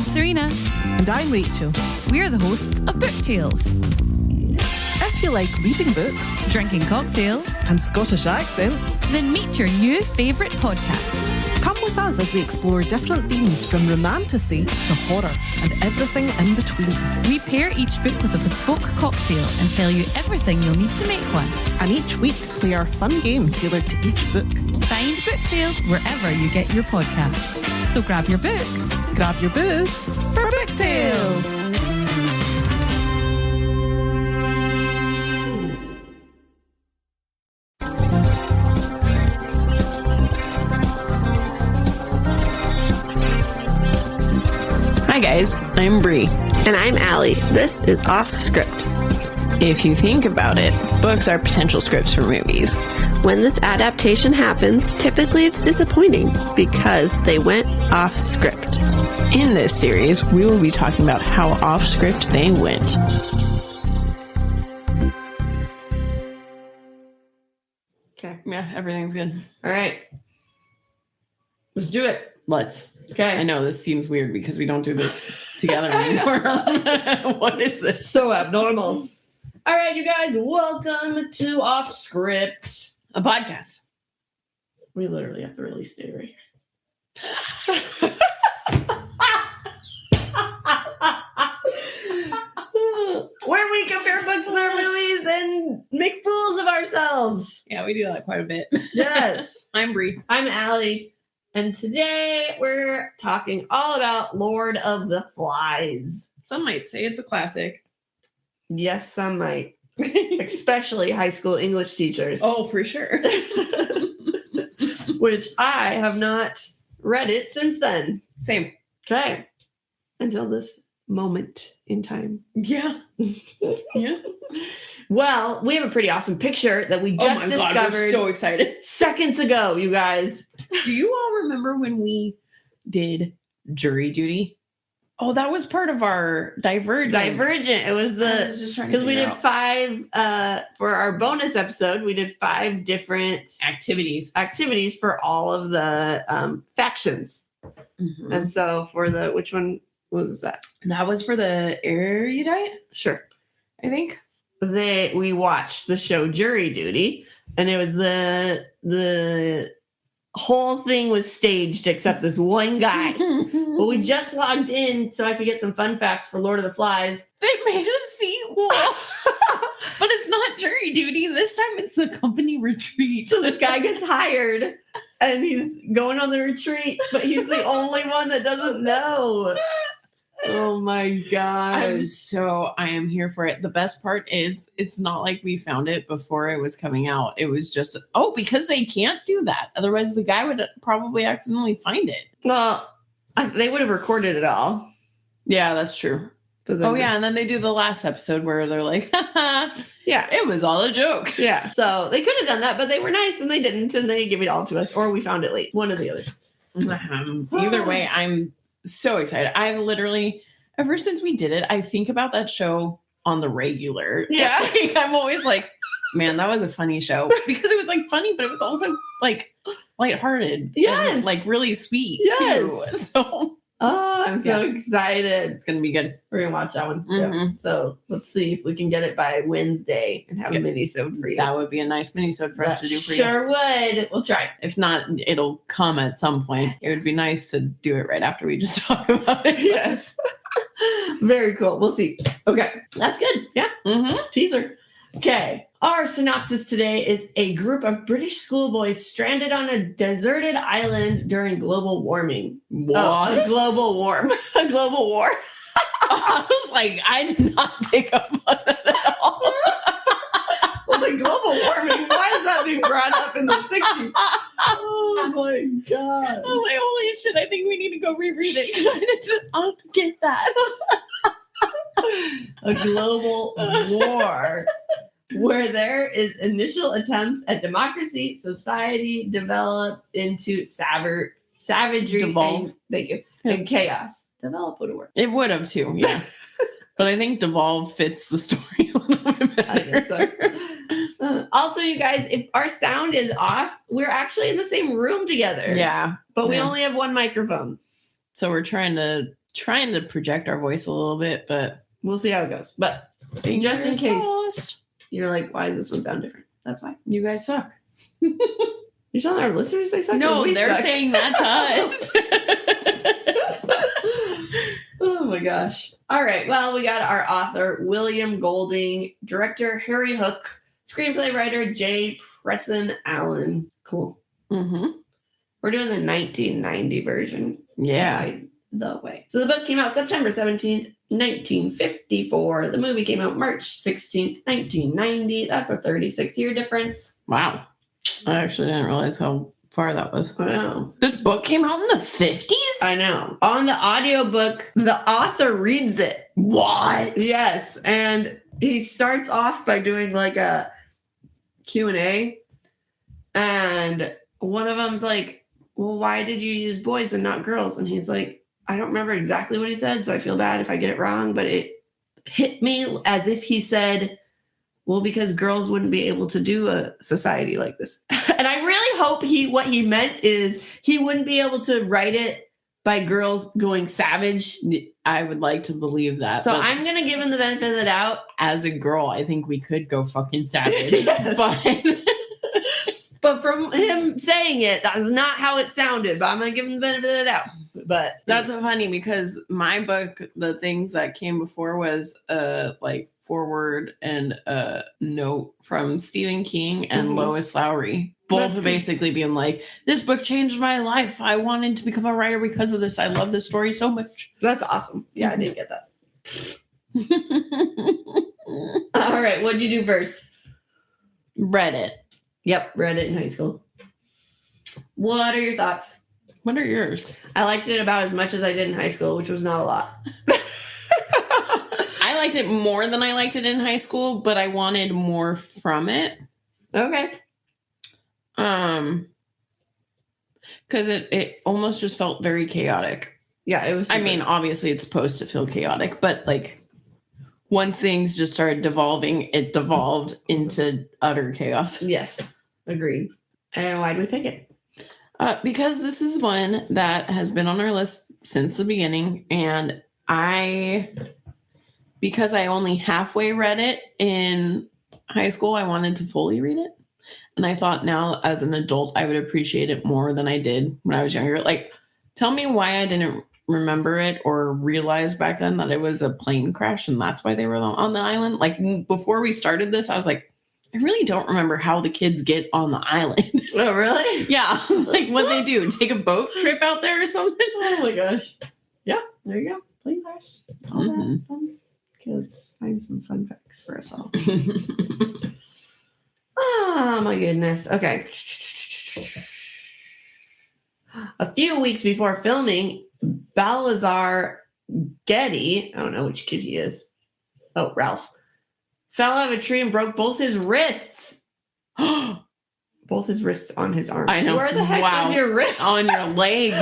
Serena. And I'm Rachel. We're the hosts of Book Tales. If you like reading books Drinking cocktails, and Scottish accents, then meet your new favourite podcast. come with us as we explore different themes from romantasy to horror and everything in between. We pair each book with a bespoke cocktail and tell you everything you'll need to make one. And each week play our fun game tailored to each book. Find Book Tales wherever you get your podcasts. So grab your book Grab your booze for Book Tales. Hi guys, I'm Bree. And I'm Allie. This is Off Script. If you think about it, books are potential scripts for movies. When this adaptation happens, typically it's disappointing because they went off script. In this series, we will be talking about how off script they went. Okay. Yeah, everything's good. All right. Let's do it. Let's. Okay. I know this seems weird because we don't do this together anymore. What is this? So abnormal. All right, you guys, welcome to Off Script. A podcast. We literally have to really stay right here. Where we compare books with our movies and make fools of ourselves. Yeah, we do that quite a bit. Yes. I'm Bree. I'm Allie. And today we're talking all about Lord of the Flies. Some might say it's a classic. Yes, some might. Especially high school English teachers. Oh, for sure. Which I have not read it since then. Same. Okay. Until this moment in time. Yeah. Yeah. Well, we have a pretty awesome picture that we just discovered God, we're so excited. seconds ago, you guys. Do you all remember when we did jury duty? Oh, that was part of our Divergent. Divergent. It was I was just trying to because we figure did out. 5 for our bonus episode. We did 5 different activities for all of the factions. Mhm. And so for the which one was that? That was for the erudite, Sure. I think. We watched the show Jury Duty, and it was the whole thing was staged except this one guy. But we just logged in so I could get some fun facts for Lord of the Flies. They made a sequel. But it's not jury duty. This time it's the company retreat. So this guy gets hired and he's going on the retreat, but he's the only one that doesn't know. Oh my gosh. I am here for it. The best part is it's not like we found it before it was coming out. It was just, because they can't do that. Otherwise the guy would probably accidentally find it. Well, they would have recorded it all. Yeah, that's true. But then And then they do the last episode where they're like, yeah. it was all a joke. Yeah. So they could have done that, but they were nice and they didn't, and they gave it all to us, or we found it late. One or the other. Either way, I'm so excited. I've literally, ever since we did it, I think about that show on the regular. Yeah. I'm always like, man, that was a funny show because it was like funny, but it was also like lighthearted. Yes. And, like really sweet too. Yes. So Oh, I'm so excited. it's going to be good. We're going to watch that one. Mhm. Yeah. So let's see if we can get it by Wednesday and have Yes. a mini-sode for you. That would be a nice mini-sode for us to do for you. Sure would. We'll try. If not, it'll come at some point. It would be nice to do it right after we just talk about it. Yes. Very cool. We'll see. Okay. That's good. Yeah. Mm-hmm. Teaser. Okay. Our synopsis today is a group of British schoolboys stranded on a deserted island during global warming. What? Oh, a global warm. A global war. I was like, I did not pick up on that at all. Well, the global warming, why is that being brought up in the 60s? Oh my God. I'm like, holy shit, I think we need to go reread it because I did not get that. A global war where there is initial attempts at democracy, society develop into savagery, Devolve. and, thank you, and chaos. Develop would have worked. It would have too, yeah. But I think Devolve fits the story a little bit better. I guess so. Also, you guys, if our sound is off, we're actually in the same room together. Yeah. But we Yeah. only have one microphone. So we're trying to trying to project our voice a little bit, but We'll see how it goes. But just in fingers case crossed. you're like, why does this one sound different? That's why. You guys suck. You're telling our listeners they suck? No, Or we they're suck? saying that to us. Oh my gosh. All right. Well, we got our author, William Golding, director, Harry Hook, screenplay writer, J. Preston Allen. Cool. Mm-hmm. We're doing the 1990 version. Yeah. By the way. So the book came out September 17th, 1954. The movie came out March 16th, 1990. That's a 36-year difference. Wow. I actually didn't realize how far that was. Wow. This book came out in the 50s? I know. On the audiobook, the author reads it. What? Yes, and he starts off by doing like a Q&A, and one of them's like, well, why did you use boys and not girls? And he's like, I don't remember exactly what he said, so I feel bad if I get it wrong, but it hit me as if he said, well, because girls wouldn't be able to do a society like this. And I really hope what he meant is he wouldn't be able to write it by girls going savage. I would like to believe that. So but I'm going to give him the benefit of the doubt. as a girl, I think we could go fucking savage. Yes. But But from him saying it, that is not how it sounded. But I'm going to give him the benefit of the doubt. But that's so funny because my book, the things that came before was like forward and a note from Stephen King and Mhm. Lois Lowry. Both That's good. basically being like, this book changed my life. I wanted to become a writer because of this. I love this story so much. that's awesome. Yeah, I didn't get that. All right. What'd you do first? Read it. Yep. Read it in high school. What are your thoughts? What are yours? I liked it about as much as I did in high school, which was not a lot. I liked it more than I liked it in high school, but I wanted more from it. Okay. Because it almost just felt very chaotic. Yeah, it was. I mean, obviously it's supposed to feel chaotic, but like once things just started devolving, it devolved into utter chaos. yes, agreed. And why did we pick it? Because this is one that has been on our list since the beginning, and because I only halfway read it in high school, I wanted to fully read it. And I thought now as an adult, I would appreciate it more than I did when I was younger. Like, tell me why I didn't remember it or realize back then that it was a plane crash and that's why they were on the island. Like, before we started this, I was like, I really don't remember how the kids get on the island. Oh, really? Yeah. I was like, what they do? Take a boat trip out there or something? Oh my gosh. Yeah, there you go. Plane crash. All Mhm. that fun. Let's find some fun facts for us all. Oh my goodness. Okay. A few weeks before filming, Balazar Getty, I don't know which kid he is. Oh, Ralph. Fell out of a tree and broke both his wrists. Both his wrists on his arms. I know. Where the heck Wow. was your wrist? On your legs.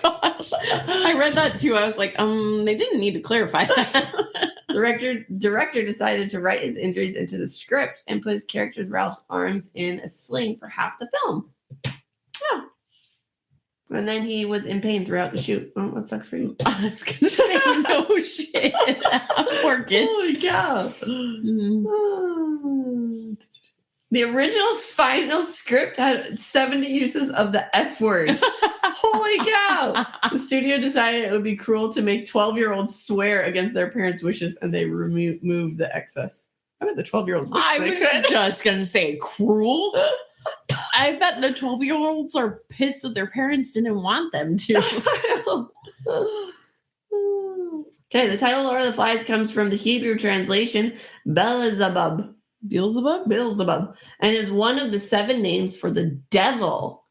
Gosh. I read that too. I was like, they didn't need to clarify that. Director decided to write his injuries into the script and put his character's Ralph's arms in a sling for half the film. Yeah. And then he was in pain throughout the shoot. Oh, that sucks for you. I was gonna say no shit. Poor kid. Holy cow. Mm. The original final script had 70 uses of the F word. Holy cow. The studio decided it would be cruel to make 12-year-olds swear against their parents' wishes, and they removed the excess. I bet the 12-year-olds wish I they was could. just gonna say cruel. I bet the 12-year-olds are pissed that their parents didn't want them to. Okay, the title Lord of the Flies comes from the Hebrew translation Beelzebub, Beelzebub? and is one of the 7 names for the devil.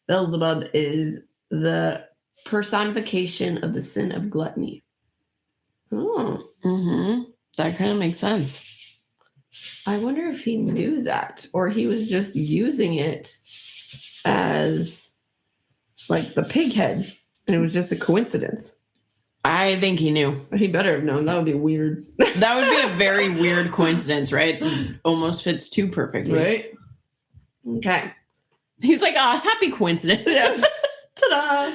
Beelzebub is the personification of the sin of gluttony. Oh, Mm-hmm. That kind of makes sense. I wonder if he knew that, or he was just using it as like the pig head, and it was just a coincidence. I think he knew. He better have known. That would be weird. That would be a very weird coincidence, right? Almost fits too perfectly. Right? Okay. He's like, happy coincidence. Yeah. Ta-da!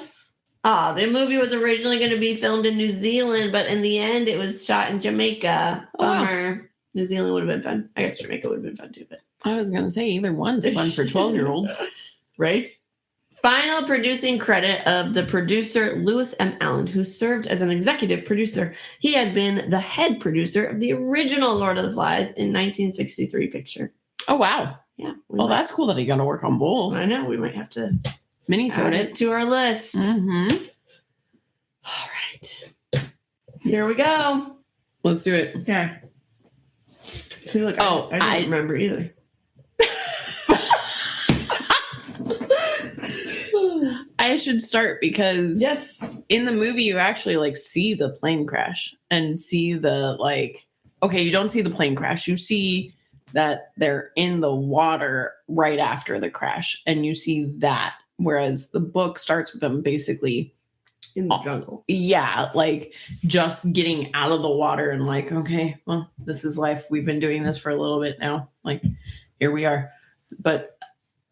The movie was originally going to be filmed in New Zealand, but in the end, it was shot in Jamaica. Oh, wow. Bummer. New Zealand would have been fun. I guess Jamaica would have been fun too, but I was going to say either one's fun for 12-year-olds. right? Final producing credit of the producer Lewis M. Allen, who served as an executive producer. He had been the head producer of the original Lord of the Flies in 1963 picture. Oh, wow. Yeah. Well, that's cool that he got to work on both. I know. We might have to Mini-sode add it. it to our list. Mm-hmm. All right. Here we go. Let's do it. Okay. See, look, Oh, I don't remember either. I should start because Yes. in the movie you actually like see the plane crash and see the like, okay, you don't see the plane crash. You see that they're in the water right after the crash and you see that. Whereas the book starts with them basically, In the jungle. yeah, like just getting out of the water and like, okay, well, this is life. We've been doing this for a little bit now. Like, here we are. But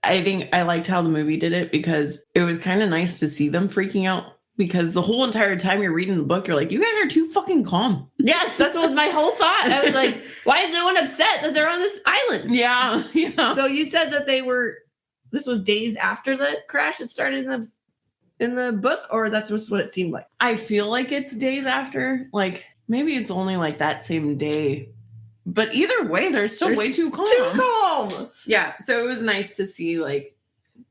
I think I liked how the movie did it because it was kind of nice to see them freaking out because the whole entire time you're reading the book, you're like, you guys are too fucking calm. Yes, that's what was my whole thought. I was like, why is no one upset that they're on this island? Yeah. Yeah. So you said that this was days after the crash. It started in the book, or that's just what it seemed like? I feel like it's days after. Like, maybe it's only like that same day. But either way, they're still way too calm. Too calm. Yeah, so it was nice to see like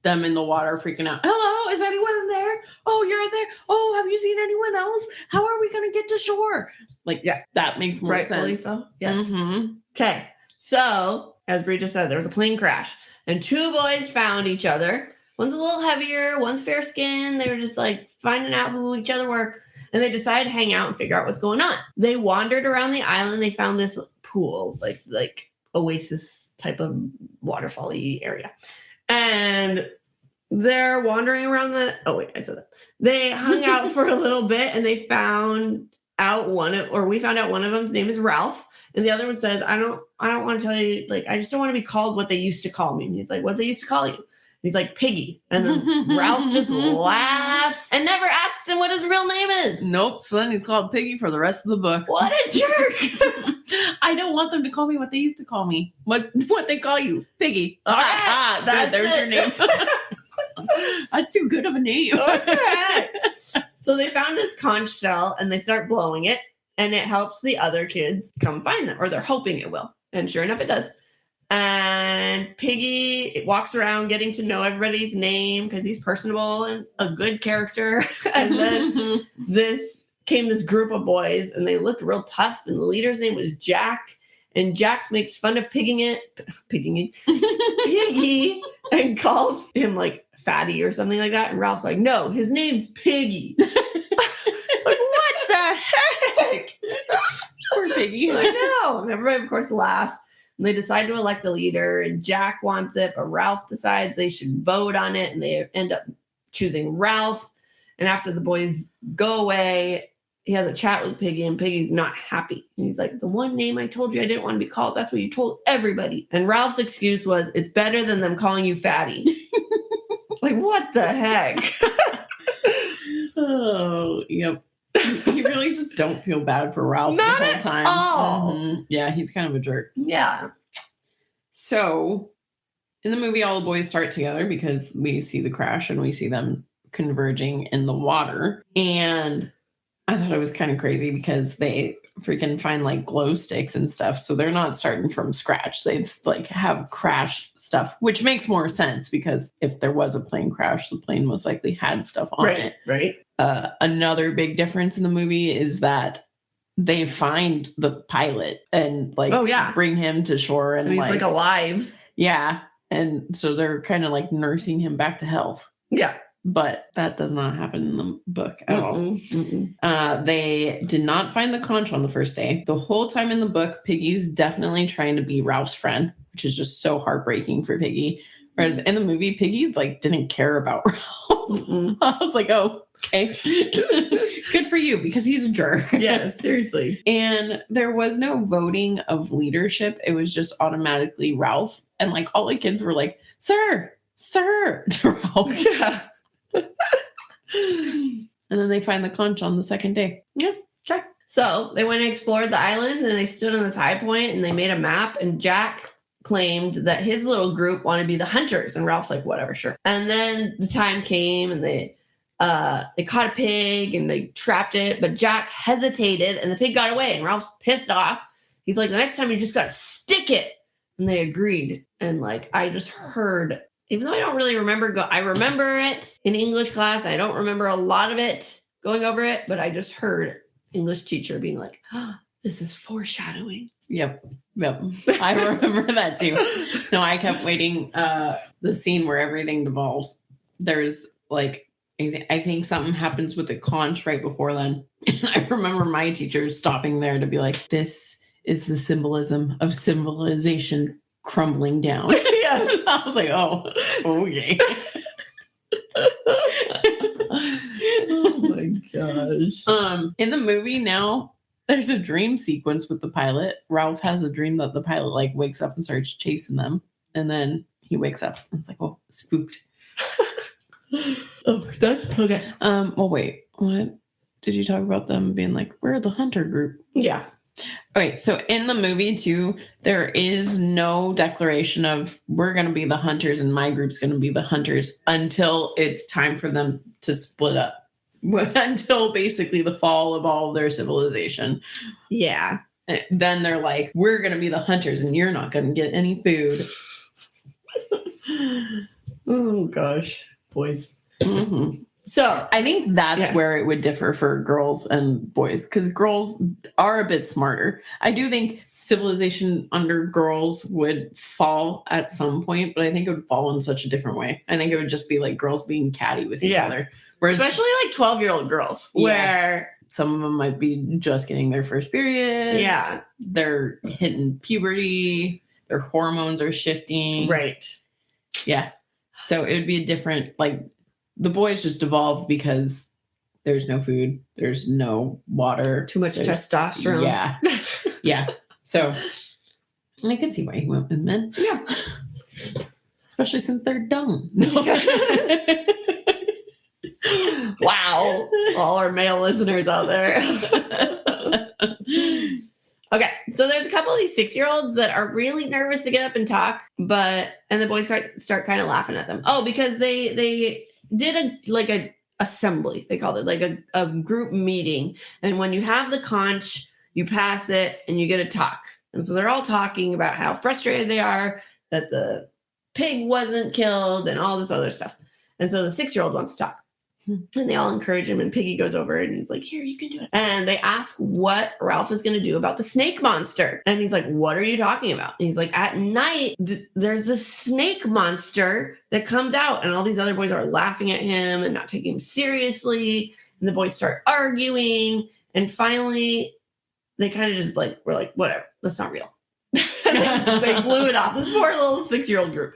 them in the water freaking out. Hello, is anyone there? Oh, you're there. Oh, have you seen anyone else? How are we gonna get to shore? Like, yeah, that makes more Rightfully sense. so. Yes. Mm-hmm. Okay. So, as Brie just said, there was a plane crash, and two boys found each other. One's a little heavier, one's fair skinned. They were just like finding out who each other were, and they decided to hang out and figure out what's going on. They wandered around the island. They found this pool, like oasis type of waterfall-y area. And they're wandering around I said that. They hung out for a little bit and they found out we found out one of them's name is Ralph. And the other one says, I don't want to tell you, like, I just don't want to be called what they used to call me. And he's like, what they used to call you? He's like, Piggy. And then Ralph just laughs and never asks him what his real name is. Nope, son, he's called Piggy for the rest of the book. What a jerk. I don't want them to call me what they used to call me. What they call you? Piggy. All right, Good. There's that's your name. That's too good of a name. Okay. So they found his conch shell and they start blowing it, and it helps the other kids come find them, or they're hoping it will. And sure enough, it does. And Piggy walks around getting to know everybody's name because he's personable and a good character. And then this group of boys, and they looked real tough. And the leader's name was Jack. And Jack makes fun of Piggy, and calls him like Fatty or something like that. And Ralph's like, no, his name's Piggy. Like, what the heck? Poor Piggy. I know. And everybody, of course, laughs. And they decide to elect a leader, and Jack wants it, but Ralph decides they should vote on it, and they end up choosing Ralph. And after the boys go away, he has a chat with Piggy, and Piggy's not happy. And he's like, the one name I told you I didn't want to be called, that's what you told everybody. And Ralph's excuse was, it's better than them calling you Fatty. Like, what the heck? Oh, yep. You really just don't feel bad for Ralph Not the whole at time. all. Mhm. Yeah, he's kind of a jerk. Yeah. So in the movie, all the boys start together because we see the crash and we see them converging in the water. And I thought it was kind of crazy because they freaking find like glow sticks and stuff. So they're not starting from scratch. They like have crash stuff, which makes more sense because if there was a plane crash, the plane most likely had stuff on it. Right. Another big difference in the movie is that they find the pilot and like bring him to shore and he's like alive. Yeah. And so they're kind of like nursing him back to health. Yeah. But that does not happen in the book at all. They did not find the conch on the first day. The whole time in the book, Piggy's definitely trying to be Ralph's friend, which is just so heartbreaking for Piggy. Whereas in the movie, Piggy like didn't care about Ralph. I was like, oh, okay. Good for you, because he's a jerk. Yeah, seriously. And there was no voting of leadership. It was just automatically Ralph. And like all the kids were like, sir, to Ralph. Yeah. And then they find the conch on the second day. Okay. So they went and explored the island, and they stood on this high point, and they made a map, and Jack claimed that his little group wanted to be the hunters, and Ralph's like, whatever, sure. And then the time came, and they caught a pig, and they trapped it, but Jack hesitated, and the pig got away, and Ralph's pissed off. He's like, the next time you just gotta stick it. And they agreed. And like, I just heard, even though I don't really remember, I remember it in English class. I don't remember a lot of it going over it, but I just heard English teacher being like, oh, this is foreshadowing. Yep. I remember that too. No, I kept waiting. The scene where everything devolves. There's like, I think something happens with the conch right before then. And I remember my teacher stopping there to be like, this is the symbolism of civilization crumbling down. Yes. I was like, oh, okay. Oh my gosh. In the movie now, there's a dream sequence with the pilot. Ralph has a dream that the pilot like wakes up and starts chasing them. And then he wakes up and it's like, oh, spooked. Oh, done? Okay. Well, wait, what did you talk about them being like, we're the hunter group? Yeah. Okay, so in the movie too, there is no declaration of we're going to be the hunters and my group's going to be the hunters until it's time for them to split up. Until basically the fall of all of their civilization. Yeah. And then they're like, we're going to be the hunters and you're not going to get any food. Oh gosh, boys. Mm-hmm. So I think that's where it would differ for girls and boys, because girls are a bit smarter. I do think civilization under girls would fall at some point, but I think it would fall in such a different way. I think it would just be like girls being catty with each other. Whereas, especially like 12-year-old girls, where some of them might be just getting their first periods. Yeah. They're hitting puberty. Their hormones are shifting. Right. Yeah. So it would be a different, like, the boys just evolve because there's no food, there's no water, too much testosterone. Yeah. Yeah. So I can see why he went with men. Yeah. Especially since they're dumb. Wow. All our male listeners out there. Okay, so there's a couple of these 6-year-olds that are really nervous to get up and talk, and the boys start kind of laughing at them. Oh, because they did a assembly, they called it, like a group meeting. And when you have the conch, you pass it and you get to talk. And so they're all talking about how frustrated they are that the pig wasn't killed and all this other stuff. And so the 6-year-old wants to talk. And they all encourage him, and Piggy goes over and he's like, here, you can do it. And they ask what Ralph is going to do about the snake monster. And he's like, what are you talking about? And he's like, at night, there's a snake monster that comes out. And all these other boys are laughing at him and not taking him seriously. And the boys start arguing. And finally, they kind of just like, we're like, whatever, that's not real. They blew it off, this poor little 6-year-old group.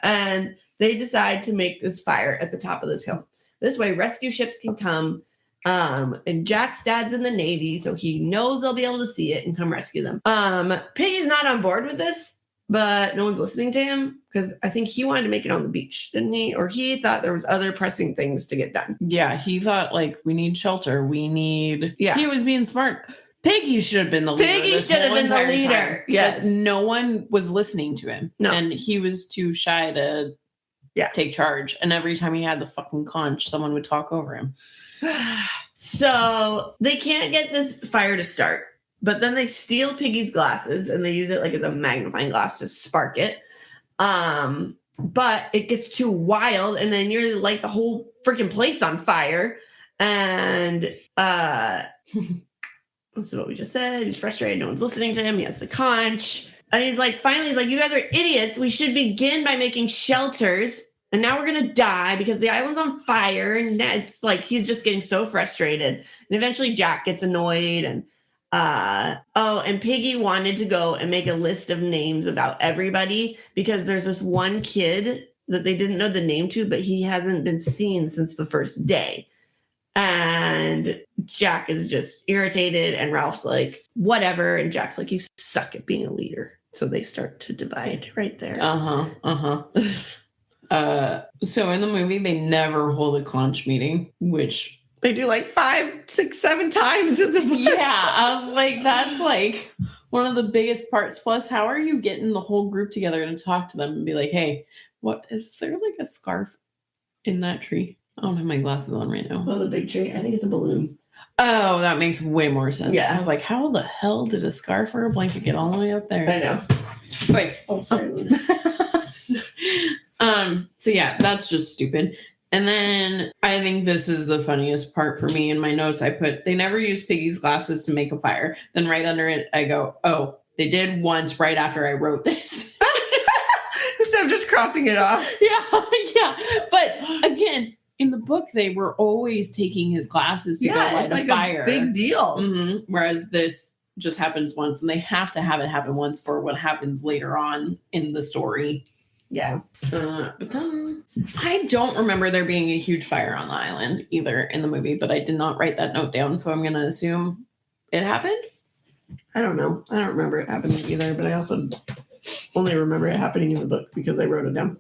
And they decide to make this fire at the top of this hill. This way, rescue ships can come. And Jack's dad's in the Navy, so he knows they'll be able to see it and come rescue them. Piggy's not on board with this, but no one's listening to him because I think he wanted to make it on the beach, didn't he? Or he thought there was other pressing things to get done. Yeah, he thought like we need shelter. We need. Yeah, he was being smart. Piggy should have been the leader. Piggy should have been the leader. Yeah, no one was listening to him. No, and he was too shy to. Take charge. And every time he had the fucking conch, someone would talk over him. So they can't get this fire to start, but then they steal Piggy's glasses and they use it like as a magnifying glass to spark it. But it gets too wild and then you're like the whole freaking place on fire. And this is what we just said. He's frustrated. No one's listening to him. He has the conch. And he's like, finally, he's like, you guys are idiots. We should begin by making shelters. And now we're going to die because the island's on fire. And it's like, he's just getting so frustrated. And eventually Jack gets annoyed. And, and Piggy wanted to go and make a list of names about everybody because there's this one kid that they didn't know the name to, but he hasn't been seen since the first day. And Jack is just irritated. And Ralph's like, whatever. And Jack's like, you suck at being a leader. So they start to divide right there. So in the movie, they never hold a conch meeting, which They do like 5, 6, 7 times in the book. Yeah, I was like, that's like one of the biggest parts. Plus, how are you getting the whole group together to talk to them and be like, hey, what is there like a scarf in that tree? I don't have my glasses on right now. Oh, the big tree. I think it's a balloon. Oh, that makes way more sense. Yeah. I was like, how the hell did a scarf or a blanket get all the way up there? I know. Wait. Oh, sorry, Luna. So yeah, that's just stupid. And then I think this is the funniest part for me. In my notes, I put, they never used Piggy's glasses to make a fire. Then right under it, I go, oh, they did once right after I wrote this. Instead of just crossing it off. Yeah. But again, in the book, they were always taking his glasses to go light it's like a fire. a big deal. Mm-hmm. Whereas this just happens once, and they have to have it happen once for what happens later on in the story. Yeah. But then I don't remember there being a huge fire on the island either in the movie, but I did not write that note down, so I'm going to assume it happened. I don't know. I don't remember it happening either, but I also only remember it happening in the book because I wrote it down.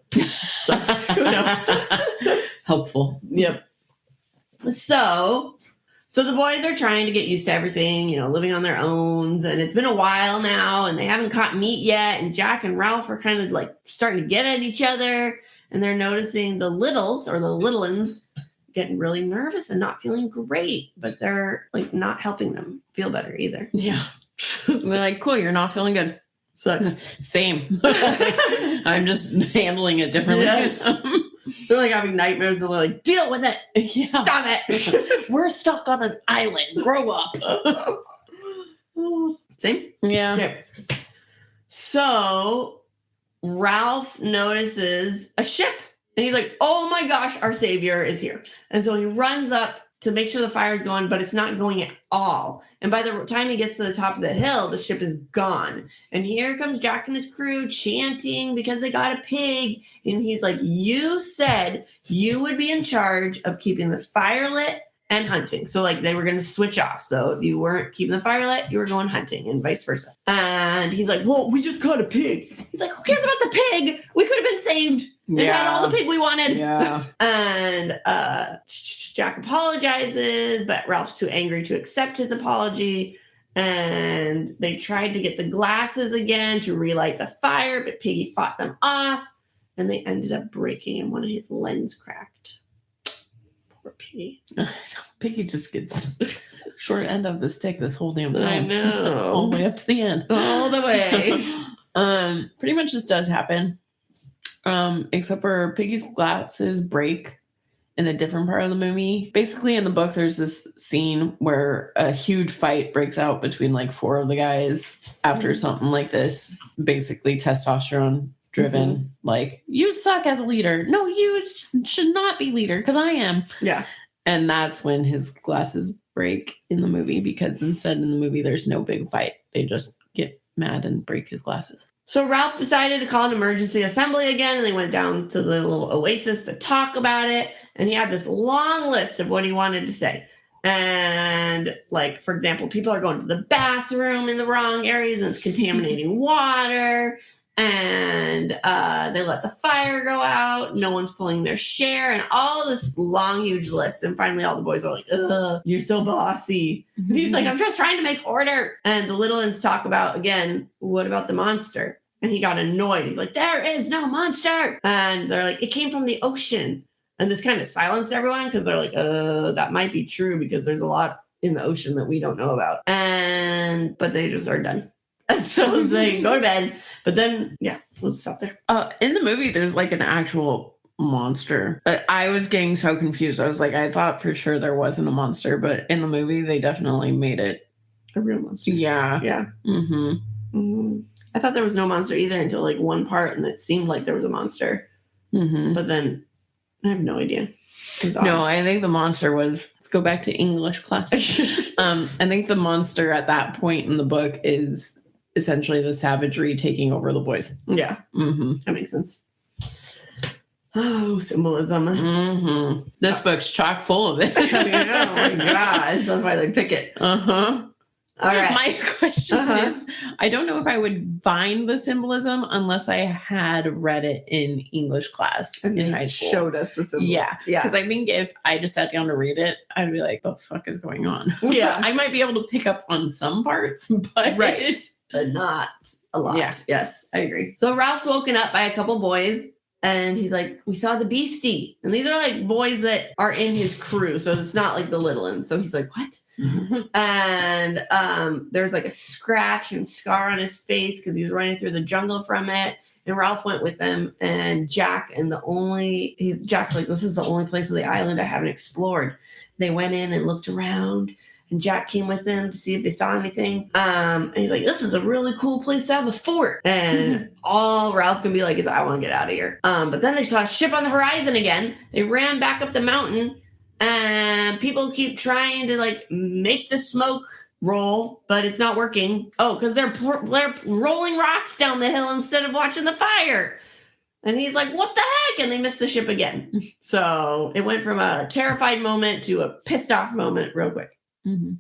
So who knows? Helpful. Yep. So the boys are trying to get used to everything, living on their own. And it's been a while now and they haven't caught meat yet. And Jack and Ralph are kind of like starting to get at each other. And they're noticing the littles or the little uns getting really nervous and not feeling great. But they're like not helping them feel better either. Yeah. They're like, cool, you're not feeling good. Sucks. Same. I'm just handling it differently. Yes. They're like having nightmares and they're like, deal with it. Yeah. Stop it. We're stuck on an island. Grow up. Same? Yeah. Okay. So Ralph notices a ship and he's like, oh my gosh, our savior is here. And so he runs up to make sure the fire's going, but it's not going at all. And by the time he gets to the top of the hill, the ship is gone. And here comes Jack and his crew chanting because they got a pig. And he's like, you said you would be in charge of keeping the fire lit and hunting. So like they were going to switch off. So if you weren't keeping the fire lit, you were going hunting and vice versa. And he's like, well, we just caught a pig. He's like, who cares about the pig? We could have been saved. We had all the pig we wanted. Yeah. And Jack apologizes, but Ralph's too angry to accept his apology. And they tried to get the glasses again to relight the fire, but Piggy fought them off. And they ended up breaking and one of his lens cracked. Poor Piggy. Piggy just gets short end of the stick this whole damn time. I know. All the way up to the end. All the way. Pretty much this does happen. Except for Piggy's glasses break in a different part of the movie. Basically, in the book, there's this scene where a huge fight breaks out between like 4 of the guys after something like this. Basically, testosterone driven. Like, you suck as a leader. No, you should not be leader because I am. Yeah. And that's when his glasses break in the movie because instead in the movie, there's no big fight. They just get mad and break his glasses. So Ralph decided to call an emergency assembly again, and they went down to the little oasis to talk about it. And he had this long list of what he wanted to say. And like, for example, people are going to the bathroom in the wrong areas and it's contaminating water. And they let the fire go out. No one's pulling their share and all this long, huge list. And finally, all the boys are like, ugh, you're so bossy. And he's like, I'm just trying to make order. And the little ones talk about, again, what about the monster? And he got annoyed. He's like, there is no monster. And they're like, it came from the ocean. And this kind of silenced everyone because they're like, that might be true because there's a lot in the ocean that we don't know about. But they just are done. And so they go to bed. But then, yeah, let's stop there. In the movie, there's like an actual monster. But I was getting so confused. I was like, I thought for sure there wasn't a monster. But in the movie, they definitely made it A real monster. Yeah. Yeah. Mm-hmm. Mm-hmm. I thought there was no monster either until like one part, and it seemed like there was a monster. Mm-hmm. But then I have no idea. No, I think the monster was. Let's go back to English class. I think the monster at that point in the book is essentially the savagery taking over the boys. Yeah. Mm-hmm. That makes sense. Oh, symbolism. Mm-hmm. This book's chock full of it. Oh my gosh. That's why they pick it. Uh-huh. All right. My question is, I don't know if I would find the symbolism unless I had read it in English class And in they high school. showed us the symbolism. Yeah. Yeah. Because I think if I just sat down to read it, I'd be like, the fuck is going on? Yeah. I might be able to pick up on some parts, but Right. But not a lot. Yeah. Yes. I agree. So Ralph's woken up by a couple boys and he's like, we saw the beastie. And these are like boys that are in his crew. So it's not like the little ones. So he's like, what? And there's like a scratch and scar on his face because he was running through the jungle from it. And Ralph went with them and Jack's like, this is the only place of the island I haven't explored. They went in and looked around. And Jack came with them to see if they saw anything. And he's like, this is a really cool place to have a fort. And all Ralph can be like is, I want to get out of here. But then they saw a ship on the horizon again. They ran back up the mountain. And people keep trying to like make the smoke roll, but it's not working. Oh, because they're rolling rocks down the hill instead of watching the fire. And he's like, what the heck? And they missed the ship again. So it went from a terrified moment to a pissed off moment real quick. Mm-hmm.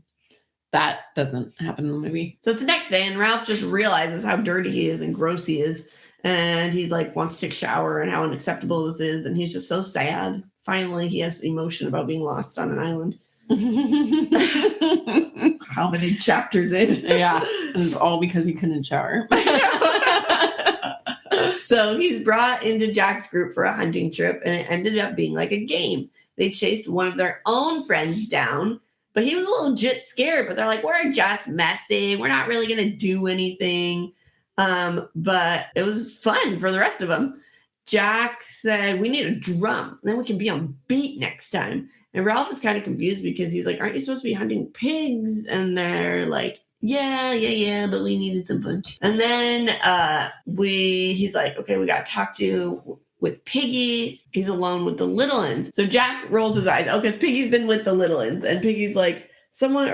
That doesn't happen in the movie. So it's the next day, and Ralph just realizes how dirty he is and gross he is. And he's like, wants to take a shower and how unacceptable this is. And he's just so sad. Finally, he has emotion about being lost on an island. How many chapters in? Yeah. And it's all because he couldn't shower. So he's brought into Jack's group for a hunting trip, and it ended up being like a game. They chased one of their own friends down. But he was a little legit scared, but they're like, we're just messing. We're not really going to do anything. But it was fun for the rest of them. Jack said, we need a drum. Then we can be on beat next time. And Ralph is kind of confused because he's like, aren't you supposed to be hunting pigs? And they're like, yeah, but we needed some fun. And then he's like, okay, we got to talk to with Piggy. He's alone with the little uns. So Jack rolls his eyes. Oh, because Piggy's been with the little uns. And Piggy's like, someone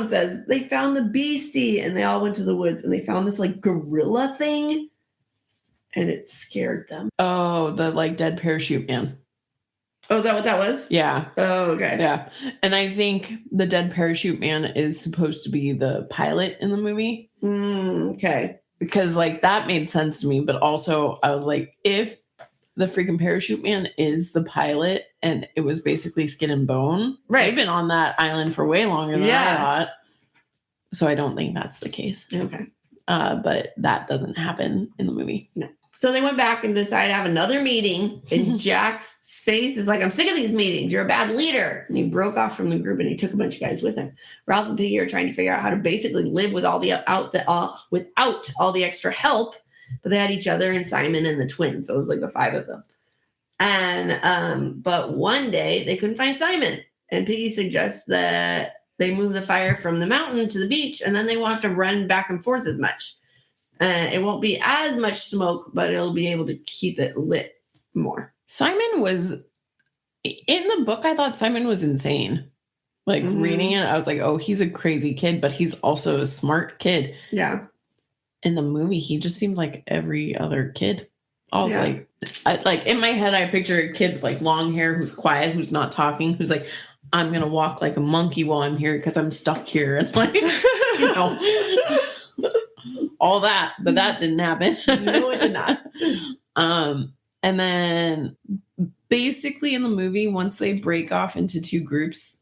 says, they found the beastie. And they all went to the woods and they found this like gorilla thing. And it scared them. Oh, the like dead parachute man. Oh, is that what that was? Yeah. Oh, okay. Yeah. And I think the dead parachute man is supposed to be the pilot in the movie. Okay. Because like that made sense to me. But also I was like, if the freaking parachute man is the pilot and it was basically skin and bone. Right. They've been on that island for way longer than I thought. So I don't think that's the case. Okay. But that doesn't happen in the movie. No. So they went back and decided to have another meeting. And Jack's face is like, I'm sick of these meetings. You're a bad leader. And he broke off from the group and he took a bunch of guys with him. Ralph and Piggy are trying to figure out how to basically live with without all the extra help. But they had each other and Simon and the twins. So it was like the five of them. And but one day they couldn't find Simon. And Piggy suggests that they move the fire from the mountain to the beach. And then they won't have to run back and forth as much. It won't be as much smoke, but it'll be able to keep it lit more. Simon was in the book. I thought Simon was insane. Like reading it, I was like, oh, he's a crazy kid, but he's also a smart kid. Yeah. In the movie, he just seemed like every other kid. I was like in my head, I picture a kid with like long hair who's quiet, who's not talking, who's like, I'm going to walk like a monkey while I'm here because I'm stuck here. And like, you know, all that, but that didn't happen. No, it did not. And then basically in the movie, once they break off into two groups,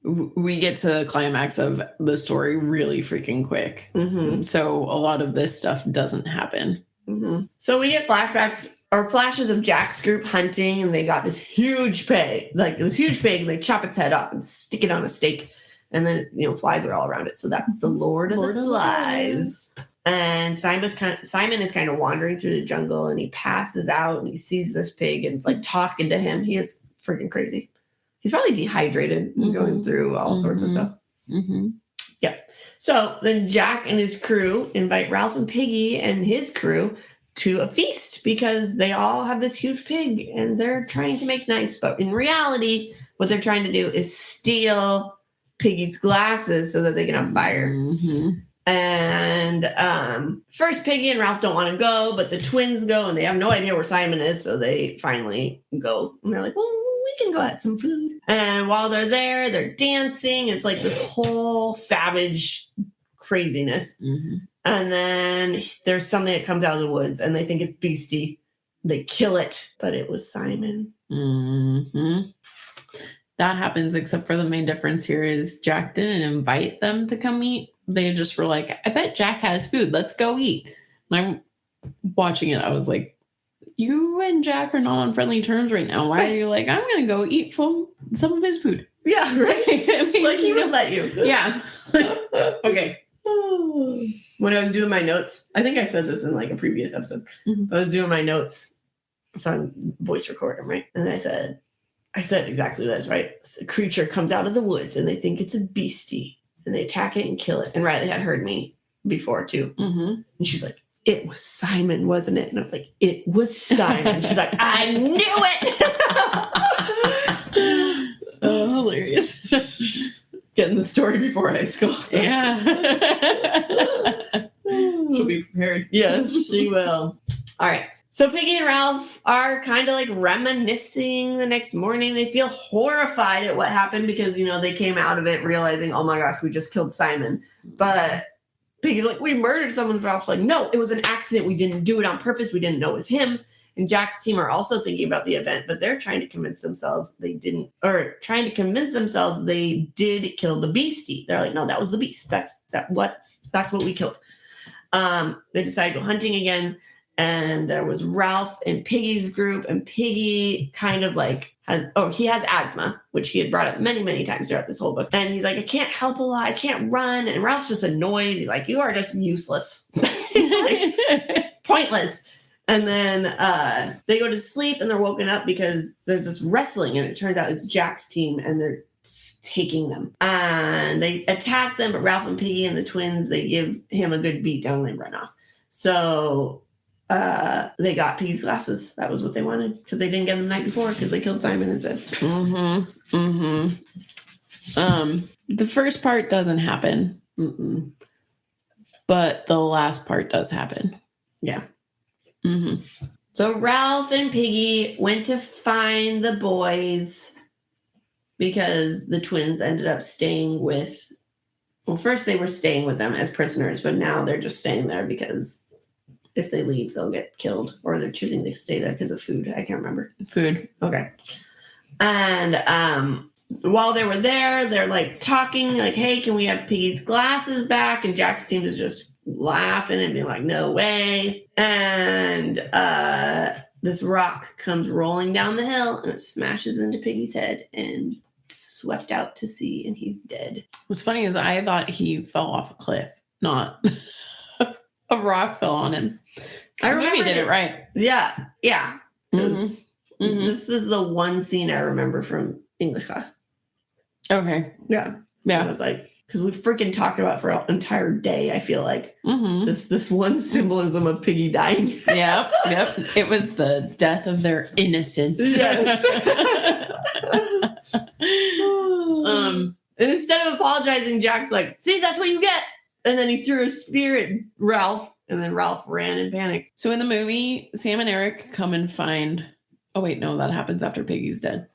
we get to the climax of the story really freaking quick. So a lot of this stuff doesn't happen. So we get flashbacks or flashes of Jack's group hunting, and they got this huge pig, and they chop its head off and stick it on a stake. And then, flies are all around it. So that's the Lord of the Flies. And Simon is kind of wandering through the jungle, and he passes out and he sees this pig and it's like talking to him. He is freaking crazy. He's probably dehydrated and going through all sorts of stuff. Yeah. So then Jack and his crew invite Ralph and Piggy and his crew to a feast because they all have this huge pig and they're trying to make nice. But in reality, what they're trying to do is steal Piggy's glasses so that they can have fire. And first Piggy and Ralph don't want to go, but the twins go and they have no idea where Simon is. So they finally go and they're like, well, we can go get some food. And while they're there, they're dancing. It's like this whole savage craziness. Mm-hmm. And then there's something that comes out of the woods, and they think it's Beastie. They kill it, but it was Simon. Mm-hmm. That happens, except for the main difference here is Jack didn't invite them to come eat. They just were like, I bet Jack has food. Let's go eat. And I'm watching it. I was like, you and Jack are not on friendly terms right now. Why are you like, I'm going to go eat from some of his food? Yeah, right. Like he would let you. Yeah. Okay. When I was doing my notes, I think I said this in like a previous episode. Mhm. I was doing my notes, so I'm voice recording, right? And I said exactly this, right? A creature comes out of the woods and they think it's a beastie and they attack it and kill it. And Riley had heard me before too. Mm-hmm. And she's like, it was Simon, wasn't it? And I was like, it was Simon. She's like, I knew it. Oh, hilarious. Getting the story before high school. Yeah. She'll be prepared. Yes, she will. All right. So Piggy and Ralph are kind of like reminiscing the next morning. They feel horrified at what happened because, you know, they came out of it realizing, oh my gosh, we just killed Simon. But Piggy's like, we murdered someone. Ralph's like, no, it was an accident. We didn't do it on purpose. We didn't know it was him. And Jack's team are also thinking about the event, but they're trying to convince themselves they did kill the beastie. They're like, no, that was the beast. That's what we killed. They decide to go hunting again. And there was Ralph and Piggy's group, and Piggy kind of like he has asthma, which he had brought up many, many times throughout this whole book. And he's like, I can't help a lot. I can't run. And Ralph's just annoyed. He's like, you are just useless. He's like, pointless. And then they go to sleep and they're woken up because there's this wrestling, and it turns out it's Jack's team and they're taking them. And they attack them, but Ralph and Piggy and the twins, they give him a good beat down and they run off. So they got Piggy's glasses. That was what they wanted because they didn't get them the night before because they killed Simon instead. Mm-hmm. Mm-hmm. The first part doesn't happen. Mm-mm. But the last part does happen. Yeah. Mm-hmm. So Ralph and Piggy went to find the boys because the twins ended up staying with, well, first they were staying with them as prisoners, but now they're just staying there because if they leave, they'll get killed, or they're choosing to stay there because of food. I can't remember. Food. Okay. And while they were there, they're like talking like, hey, can we have Piggy's glasses back? And Jack's team is just laughing and being like, no way. And this rock comes rolling down the hill and it smashes into Piggy's head and swept out to sea, and he's dead. What's funny is I thought he fell off a cliff, not a rock fell on him. So I the movie remember did it right. Yeah. 'Cause Mhm. This is the one scene I remember from English class. Okay. Yeah. I Yeah. was like, because we freaking talked about it for an entire day, I feel like. Mm-hmm. Just this one symbolism of Piggy dying. Yep. It was the death of their innocence. Yes. And instead of apologizing, Jack's like, see, that's what you get. And then he threw a spear at Ralph, and then Ralph ran in panic. So in the movie, Sam and Eric come and find. Oh wait, no, that happens after Piggy's dead.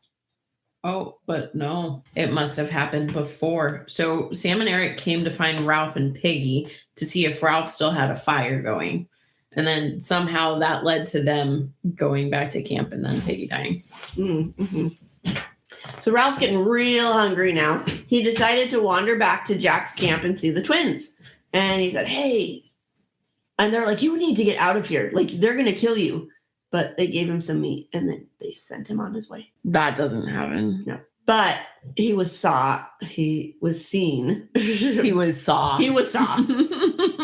Oh, but no, it must have happened before. So Sam and Eric came to find Ralph and Piggy to see if Ralph still had a fire going. And then somehow that led to them going back to camp and then Piggy dying. Mm-hmm. So Ralph's getting real hungry now. He decided to wander back to Jack's camp and see the twins. And he said, hey. And they're like, you need to get out of here. Like, they're going to kill you. But they gave him some meat and then they sent him on his way. That doesn't happen. No. But he was seen. He was saw. He was saw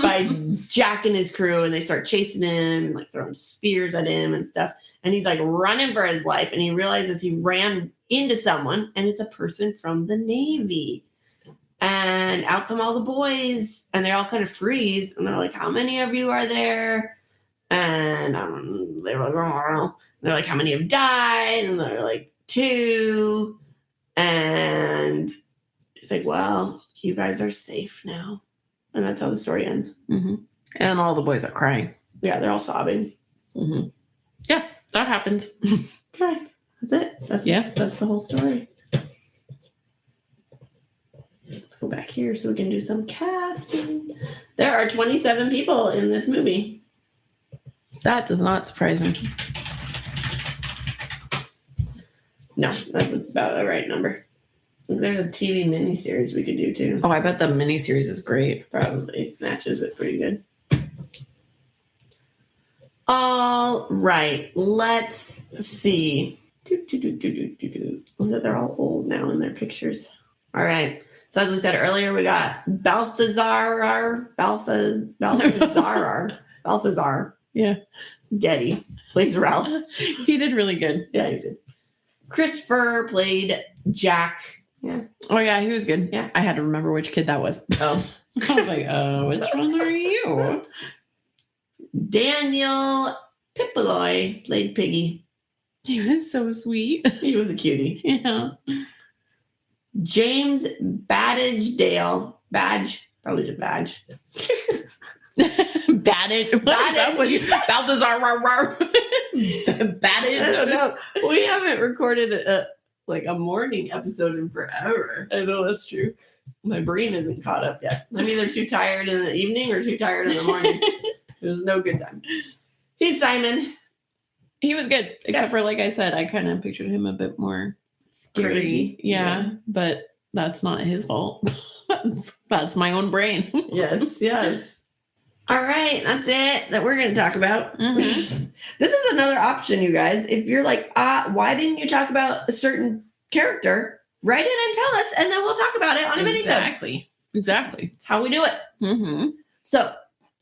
by Jack and his crew, and they start chasing him and like throwing spears at him and stuff. And he's like running for his life, and he realizes he ran into someone, and it's a person from the Navy. And out come all the boys, and they all kind of freeze, and they're like, how many of you are there? And they were like, oh. They're like, how many have died? And they're like, 2. And he's like, well, you guys are safe now. And that's how the story ends. Mm-hmm. And all the boys are crying. Yeah, they're all sobbing. Mm-hmm. Yeah, that happened. Okay. That's it. That's the whole story. Let's go back here so we can do some casting. There are 27 people in this movie. That does not surprise me. No, that's about the right number. There's a TV miniseries we could do too. Oh, I bet the miniseries is great. Probably matches it pretty good. All right, let's see. They're all old now in their pictures. All right. So as we said earlier, we got Balthazar. Yeah. Getty plays Ralph. He did really good. Yeah, he did. Christopher played Jack. Yeah. Oh, yeah, he was good. Yeah. I had to remember which kid that was. Oh. I was like, which one are you? Daniel Pipoloy played Piggy. He was so sweet. He was a cutie. Yeah. James Badgedale. Probably just Badge. Baddage. What is up with you? Balthazar. Baddage. I don't know. We haven't recorded a morning episode in forever. I know, that's true. My brain isn't caught up yet. I'm either too tired in the evening or too tired in the morning. There's no good time. He's Simon. He was good, except for, like I said, I kind of pictured him a bit more scary. Crazy. Yeah, but that's not his fault. That's my own brain. Yes. All right, that's it that we're going to talk about. Mhm. This is another option, you guys. If you're like, why didn't you talk about a certain character? Write in and tell us, and then we'll talk about it on a mini-sode. Exactly. It's how we do it. Mm-hmm. So,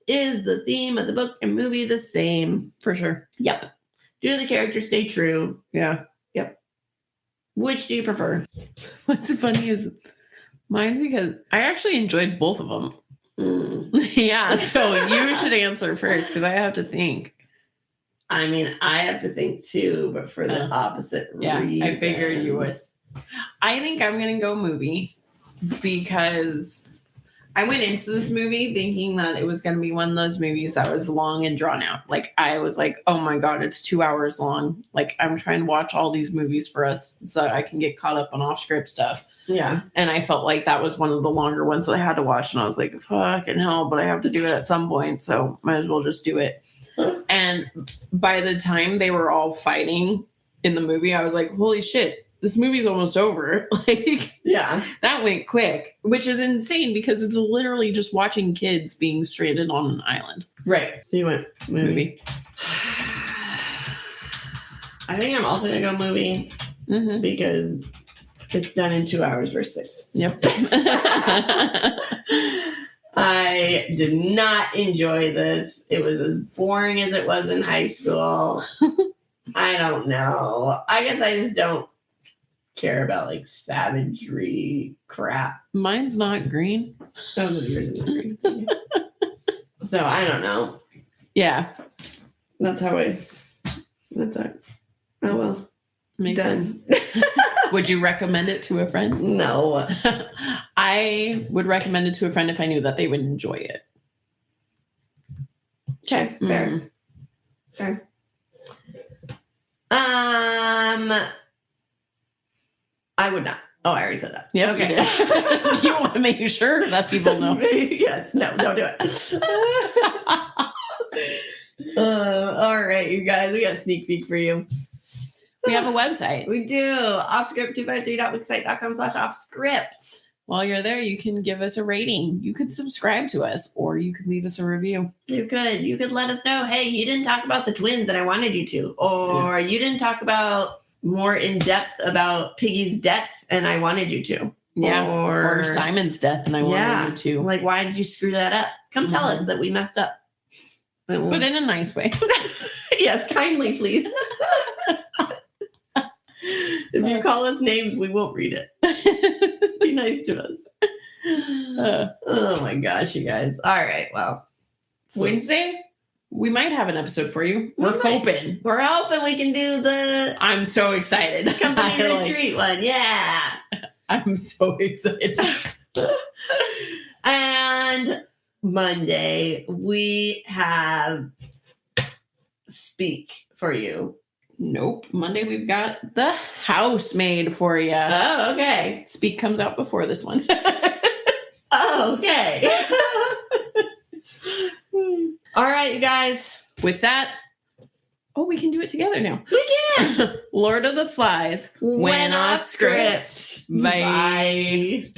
is the theme of the book and movie the same? For sure. Yep. Do the characters stay true? Yeah. Which do you prefer? What's funny is mine's because I actually enjoyed both of them. Yeah, so you should answer first because I have to think. I mean, I have to think too, but for the opposite reasons. I figured you would. I think I'm going to go movie because I went into this movie thinking that it was going to be one of those movies that was long and drawn out. Like, I was like, oh my God, it's 2 hours long. Like, I'm trying to watch all these movies for us so I can get caught up on off script stuff. Yeah. And I felt like that was one of the longer ones that I had to watch. And I was like, fucking hell, but I have to do it at some point. So might as well just do it. And by the time they were all fighting in the movie, I was like, holy shit, this movie's almost over. Like, Yeah. that went quick, which is insane because it's literally just watching kids being stranded on an island. Right. So you went Movie. I think I'm also going to go movie Mm-hmm. because it's done in 2 hours versus 6. Yep. I did not enjoy this. It was as boring as it was in high school. I don't know. I guess I just don't care about like savagery crap. Mine's not green. Oh, no, yours isn't green. So I don't know. Yeah. That's how. Oh well. Makes Done. sense. Would you recommend it to a friend? No. I would recommend it to a friend if I knew that they would enjoy it. Okay, fair. Mm. Fair. I would not. Oh, I already said that. Yeah. Okay. You want to make sure that people know. Yes. No, don't do it. All right, you guys. We got a sneak peek for you. We have a website. We do. Offscript253.wixsite.com/offscript. While you're there, you can give us a rating. You could subscribe to us, or you could leave us a review. You could let us know, hey, you didn't talk about the twins and I wanted you to. Or you didn't talk about more in depth about Piggy's death and I wanted you to. Yeah. Or Or Simon's death, and I wanted you to. Like, why did you screw that up? Come tell us that we messed up. But in a nice way. Yes, kindly, please. If you call us names, we won't read it. Be nice to us. Oh my gosh, you guys. All right, well. Wednesday, we might have an episode for you. We We're might. hoping. We're hoping we can do the I'm so excited. company I, retreat one. Yeah. I'm so excited. And Monday, we have Speak for You. Nope. Monday we've got The Housemaid for you. Oh, okay. Speak comes out before this one. Oh, okay. All right, you guys. With that, we can do it together now. We can. Lord of the Flies Went off script. Bye.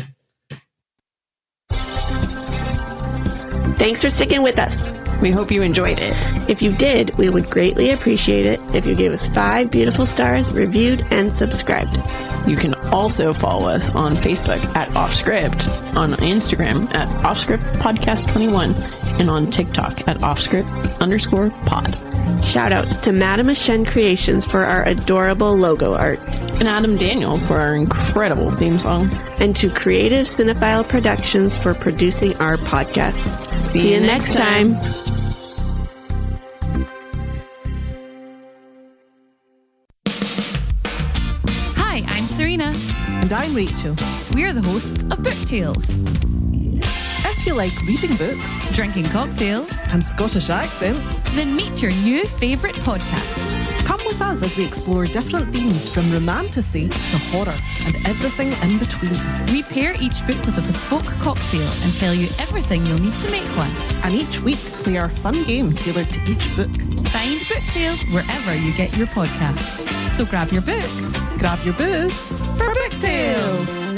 Thanks for sticking with us. We hope you enjoyed it. If you did, we would greatly appreciate it if you gave us 5 beautiful stars, reviewed, and subscribed. You can also follow us on Facebook at Offscript, on Instagram at Offscript Podcast 21, and on TikTok at Offscript_pod. Shout outs to Madame Ashen Creations for our adorable logo art. And Adam Daniel for our incredible theme song. And to Creative Cinephile Productions for producing our podcast. See you next time. Hi, I'm Serena. And I'm Rachel. We're the hosts of Book Tales, If you like reading books drinking cocktails, and Scottish accents, then meet your new favourite podcast. come with us as we explore different themes from romantasy to horror and everything in between. We pair each book with a bespoke cocktail and tell you everything you'll need to make one. And each week play our fun game tailored to each book. Find Book Tales wherever you get your podcasts. So grab your book Grab your booze for Book Tales.